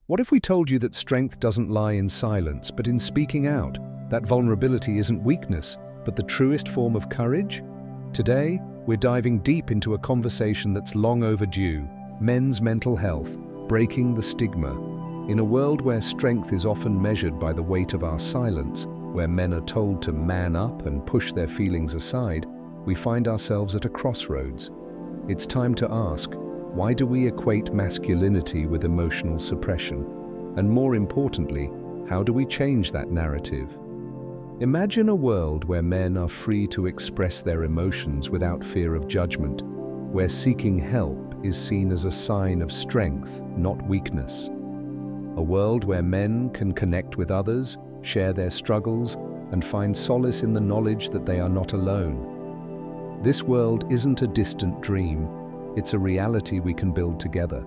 What if we told you that strength doesn't lie in silence, but in speaking out? That vulnerability isn't weakness, but the truest form of courage? Today, we're diving deep into a conversation that's long overdue: men's mental health, breaking the stigma. In a world where strength is often measured by the weight of our silence, where men are told to man up and push their feelings aside, we find ourselves at a crossroads. It's time to ask, why do we equate masculinity with emotional suppression? And more importantly, how do we change that narrative? Imagine a world where men are free to express their emotions without fear of judgment, where seeking help is seen as a sign of strength, not weakness. A world where men can connect with others, share their struggles, and find solace in the knowledge that they are not alone. This world isn't a distant dream, it's a reality we can build together.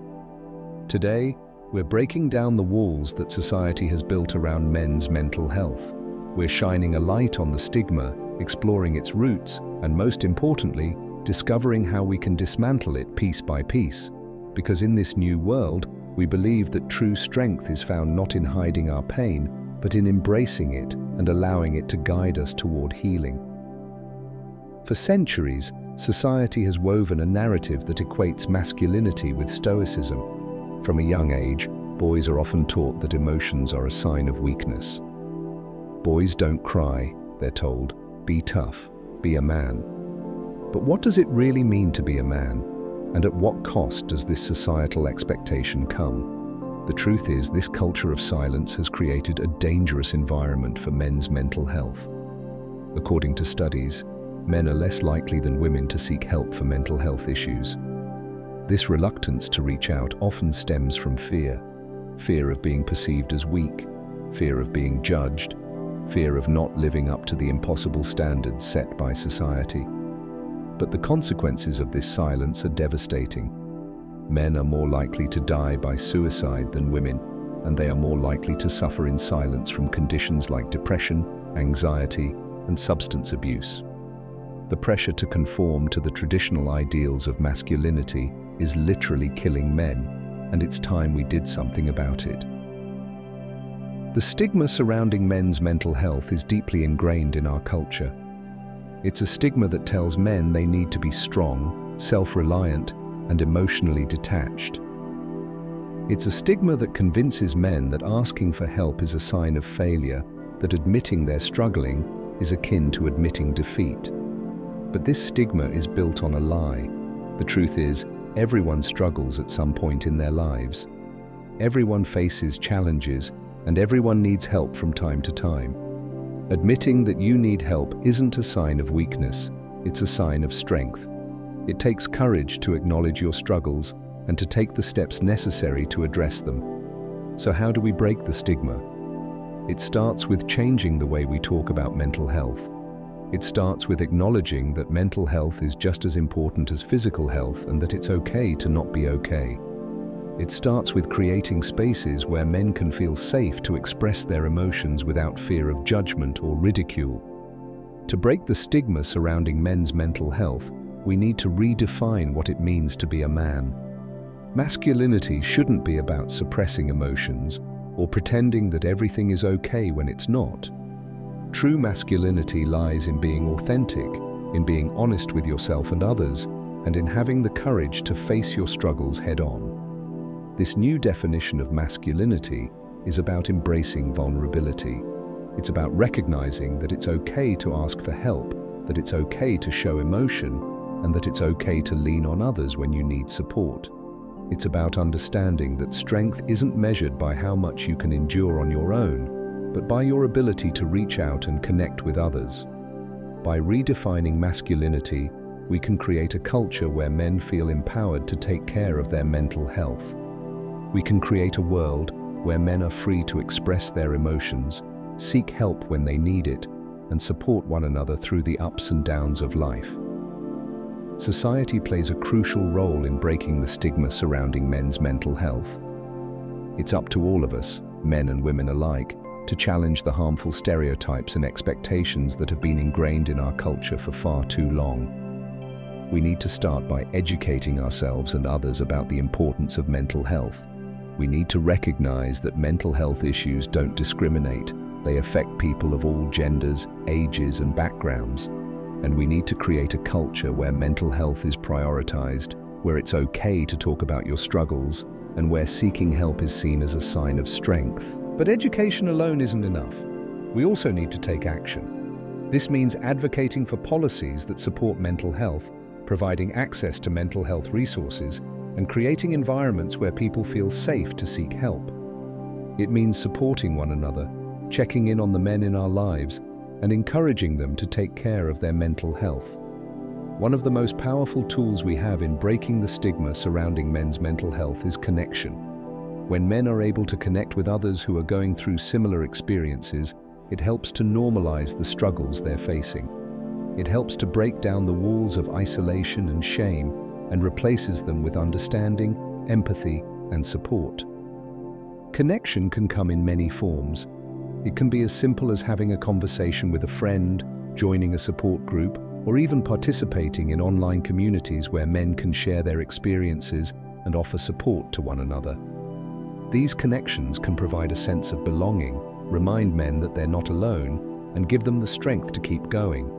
Today, we're breaking down the walls that society has built around men's mental health. We're shining a light on the stigma, exploring its roots, and most importantly, discovering how we can dismantle it piece by piece. Because in this new world, we believe that true strength is found not in hiding our pain, but in embracing it and allowing it to guide us toward healing. For centuries, society has woven a narrative that equates masculinity with stoicism. From a young age, boys are often taught that emotions are a sign of weakness. Boys don't cry, they're told. Be tough, be a man. But what does it really mean to be a man? And at what cost does this societal expectation come? The truth is, this culture of silence has created a dangerous environment for men's mental health. According to studies, men are less likely than women to seek help for mental health issues. This reluctance to reach out often stems from fear. Fear of being perceived as weak, fear of being judged, fear of not living up to the impossible standards set by society. But the consequences of this silence are devastating. Men are more likely to die by suicide than women, and they are more likely to suffer in silence from conditions like depression, anxiety, and substance abuse. The pressure to conform to the traditional ideals of masculinity is literally killing men, and it's time we did something about it. The stigma surrounding men's mental health is deeply ingrained in our culture. It's a stigma that tells men they need to be strong, self-reliant, and emotionally detached. It's a stigma that convinces men that asking for help is a sign of failure, that admitting they're struggling is akin to admitting defeat. But this stigma is built on a lie. The truth is, everyone struggles at some point in their lives. Everyone faces challenges, and everyone needs help from time to time. Admitting that you need help isn't a sign of weakness, it's a sign of strength. It takes courage to acknowledge your struggles and to take the steps necessary to address them. So how do we break the stigma? It starts with changing the way we talk about mental health. It starts with acknowledging that mental health is just as important as physical health and that it's okay to not be okay. It starts with creating spaces where men can feel safe to express their emotions without fear of judgment or ridicule. To break the stigma surrounding men's mental health, we need to redefine what it means to be a man. Masculinity shouldn't be about suppressing emotions or pretending that everything is okay when it's not. True masculinity lies in being authentic, in being honest with yourself and others, and in having the courage to face your struggles head-on. This new definition of masculinity is about embracing vulnerability. It's about recognizing that it's okay to ask for help, that it's okay to show emotion, and that it's okay to lean on others when you need support. It's about understanding that strength isn't measured by how much you can endure on your own, but by your ability to reach out and connect with others. By redefining masculinity, we can create a culture where men feel empowered to take care of their mental health. We can create a world where men are free to express their emotions, seek help when they need it, and support one another through the ups and downs of life. Society plays a crucial role in breaking the stigma surrounding men's mental health. It's up to all of us, men and women alike, to challenge the harmful stereotypes and expectations that have been ingrained in our culture for far too long. We need to start by educating ourselves and others about the importance of mental health. We need to recognize that mental health issues don't discriminate. They affect people of all genders, ages, and backgrounds. And we need to create a culture where mental health is prioritized, where it's okay to talk about your struggles, and where seeking help is seen as a sign of strength. But education alone isn't enough. We also need to take action. This means advocating for policies that support mental health, providing access to mental health resources, and creating environments where people feel safe to seek help. It means supporting one another, checking in on the men in our lives, and encouraging them to take care of their mental health. One of the most powerful tools we have in breaking the stigma surrounding men's mental health is connection. When men are able to connect with others who are going through similar experiences, it helps to normalize the struggles they're facing. It helps to break down the walls of isolation and shame and replaces them with understanding, empathy, and support. Connection can come in many forms. It can be as simple as having a conversation with a friend, joining a support group, or even participating in online communities where men can share their experiences and offer support to one another. These connections can provide a sense of belonging, remind men that they're not alone, and give them the strength to keep going.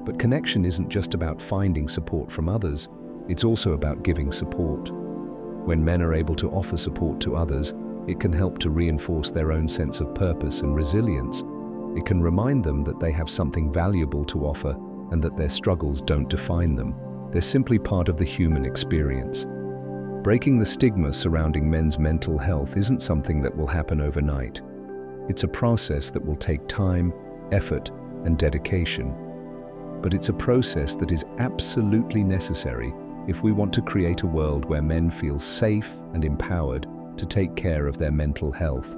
But connection isn't just about finding support from others, it's also about giving support. When men are able to offer support to others, it can help to reinforce their own sense of purpose and resilience. It can remind them that they have something valuable to offer and that their struggles don't define them. They're simply part of the human experience. Breaking the stigma surrounding men's mental health isn't something that will happen overnight. It's a process that will take time, effort, and dedication. But it's a process that is absolutely necessary if we want to create a world where men feel safe and empowered to take care of their mental health.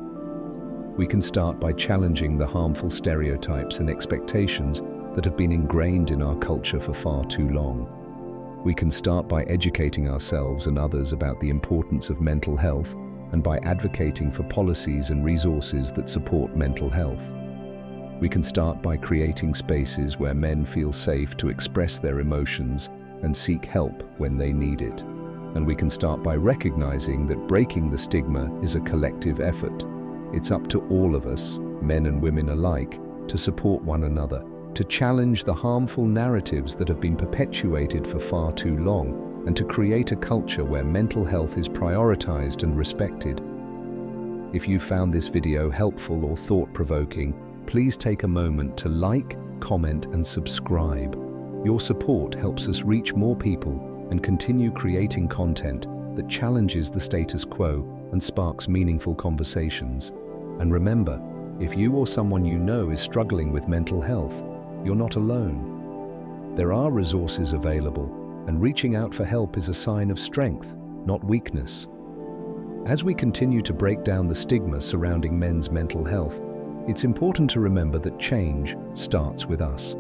We can start by challenging the harmful stereotypes and expectations that have been ingrained in our culture for far too long. We can start by educating ourselves and others about the importance of mental health and by advocating for policies and resources that support mental health. We can start by creating spaces where men feel safe to express their emotions and seek help when they need it. And we can start by recognizing that breaking the stigma is a collective effort. It's up to all of us, men and women alike, to support one another, to challenge the harmful narratives that have been perpetuated for far too long, and to create a culture where mental health is prioritized and respected. If you found this video helpful or thought-provoking, please take a moment to like, comment, and subscribe. Your support helps us reach more people and continue creating content that challenges the status quo and sparks meaningful conversations. And remember, if you or someone you know is struggling with mental health, you're not alone. There are resources available, and reaching out for help is a sign of strength, not weakness. As we continue to break down the stigma surrounding men's mental health, it's important to remember that change starts with us.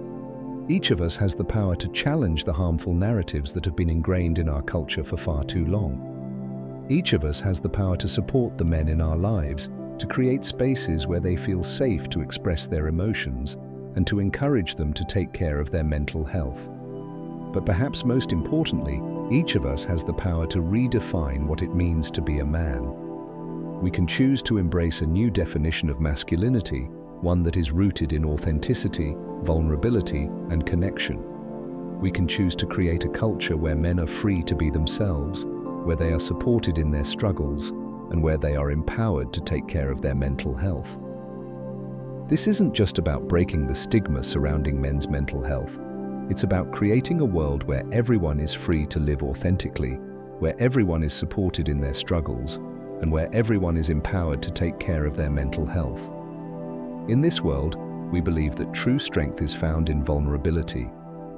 Each of us has the power to challenge the harmful narratives that have been ingrained in our culture for far too long. Each of us has the power to support the men in our lives, to create spaces where they feel safe to express their emotions, and to encourage them to take care of their mental health. But perhaps most importantly, each of us has the power to redefine what it means to be a man. We can choose to embrace a new definition of masculinity, one that is rooted in authenticity, vulnerability, and connection. We can choose to create a culture where men are free to be themselves, where they are supported in their struggles, and where they are empowered to take care of their mental health. This isn't just about breaking the stigma surrounding men's mental health. It's about creating a world where everyone is free to live authentically, where everyone is supported in their struggles, and where everyone is empowered to take care of their mental health. In this world, we believe that true strength is found in vulnerability,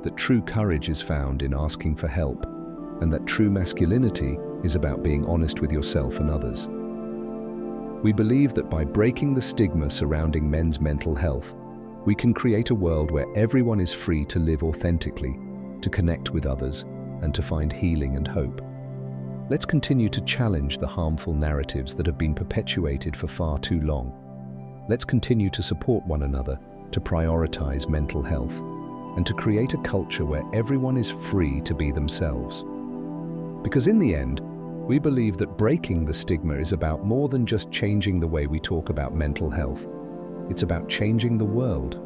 that true courage is found in asking for help, and that true masculinity is about being honest with yourself and others. We believe that by breaking the stigma surrounding men's mental health, we can create a world where everyone is free to live authentically, to connect with others, and to find healing and hope. Let's continue to challenge the harmful narratives that have been perpetuated for far too long. Let's continue to support one another, to prioritize mental health, and to create a culture where everyone is free to be themselves. Because in the end, We believe that breaking the stigma is about more than just changing the way we talk about mental health. It's about changing the world.